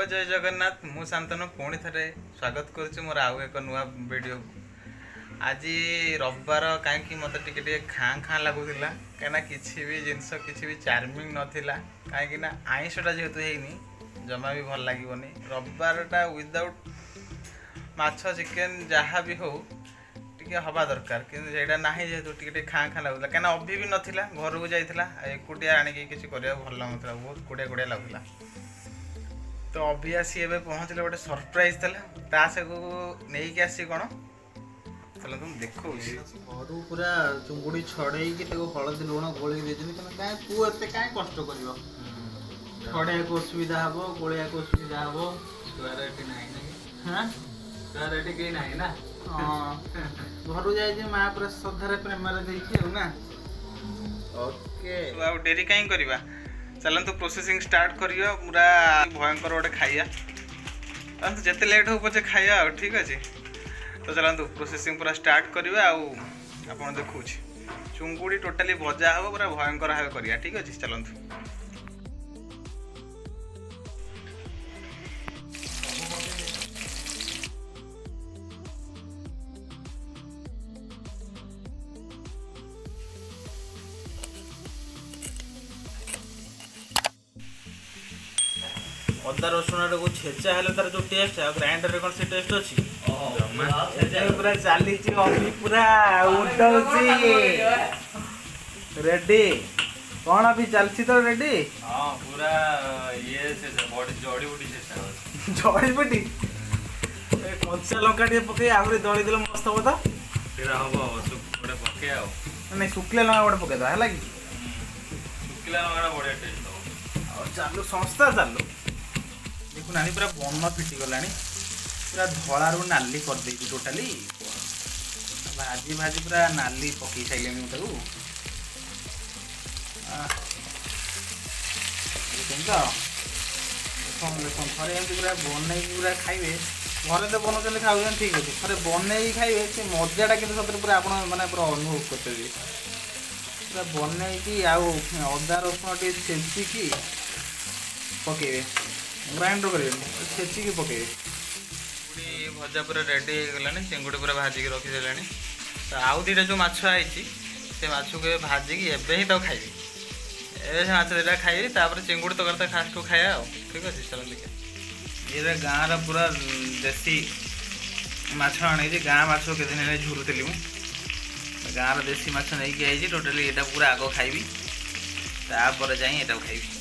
जय जगन्नाथ मु शांतनु पुणी थे स्वागत करुच्ची मोर आउ एक नुआ वीडियो। आज रविवार कहीं मत टे खाँ खाँ लगुला कहीं किसी भी जिनस किसी भी चार्मिंग नाला कहीं आईषटा जेहेतु है जमा भी भल लगे रविवारटा विदाउट माछ चिकेन जहाँ भी हो टे हवा दरकार कि ना जेहेतु टे खाँ खाँ लगुला कहीं अभी भी नाला घर को जाइला एकुटिया आणिकी किसी कर भल लगुला बहुत कुड़िया कुड़िया लगुला। तो अभी आसी एवं पहुँचले गोटे सरप्राइज था से नहीं आसी कौन चलो तुम देखो घर पूरा चुंगुड़ी छड़े हलदी लुण गोल तू एत कहीं कष्ट कर छड़े को असुविधा हम गोलिया को असुविधा हम घर जाए माँ पूरा श्रद्धार प्रेम ना ओके डेरी कहीं करवा चलतु प्रोसेसिंग स्टार्ट करियो पूरा भयंकर गोटे खाइया चलतु जिते लेट हो पचे खाइया ठीक अच्छे। तो चलतु प्रोसेसिंग पूरा स्टार्ट करिया आपन देखु चुंगुड़ी टोटाली भजा हम पूरा भयंकर भाव करिया ठीक अच्छे चलतु। अदा रसुण को छेचा है तार जो टेस्ट है ग्राइंडर कौन से टेस्ट अच्छी पूरा चली अभी पूरा रेडी कौन अभी चलती तो रेडी पूरा ये जड़ी बुटी कंचा लंका टे पकई आहरी दली देले मस्त हम तो पके नहीं शुक्ला लंका गोटे पकईद है कि शुक्ला बढ़िया टेस्ट चालू संस्था चालू देखो नानी पूरा बन फिटी गला पूरा धड़ा रू नाली करदे टोटाली भाजी भाजी पूरा नाली पकई सारे तो थे पूरा बन पूरा खाइबे घर तो बनाते खाऊ ठीक अच्छे थे बन खाइबे से मजाटा कि सतरे पूरा आप मैंने पूरा अनुभव करते पूरा बन अदा रसुण टे छेचिकी पकेबे ग्राइंडर करेंगे छेचिकी पकेबे चिंगुड़ी भजा पूरा रेडी हो गलानी चिंगुड़ी पूरा भाजिकी रखीदे तो आउ दुटा जो माछ आई से माछ को भाजिकी एवं ही तो खाइबे ए माछ दुटा खाइबे तापर चिंगुड़ी तो करता फास्ट को खाया ठीक अच्छे चलो देखिए ये गाँव पूरा देसी माछ आनी गाँ माछ के दिन झुरुली मुझे गाँव देसी माछ नहीं आई टोटाली यहाँ पूरा आग खाइबी तापर जाए यहाँ खाइबी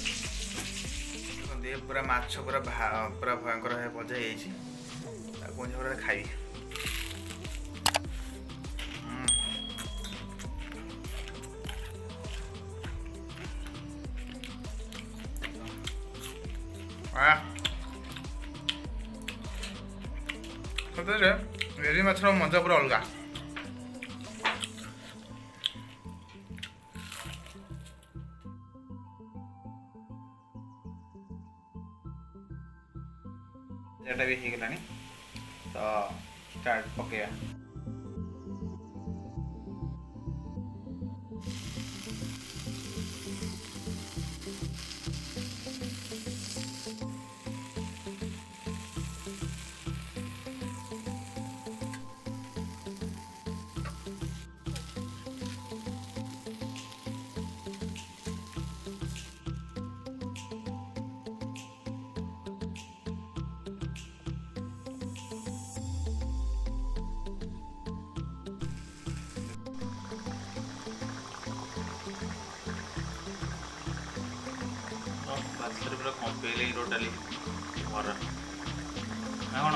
पूरा माछ पूरा पूरा भयंकर भाव भजा पूरा खाइबी सतरे रेडी माछर मजा पूरा अलग भी हो गलानी तो स्टार्ट पकेया पूरा कंपेल टोटाली घर ना कौन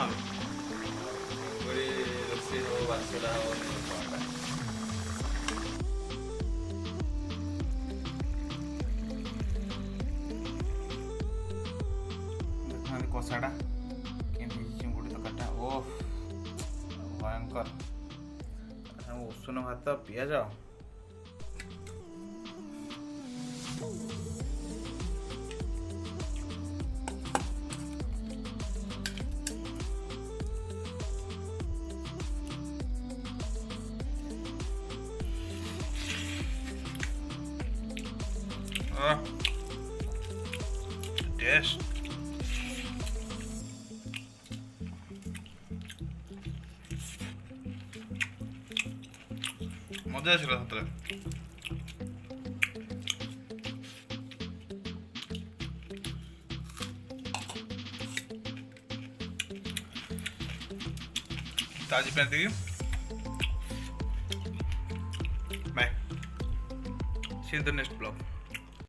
कषाटा चिंगुड़ी तरकारीटा ओह भयंकर उषुन भात पियाज टेस्ट ମଜା ଆସିଲା ସତରେ। ତ ଆଜି ପାଇଁ ଏତିକି। Bye. See you the next blog.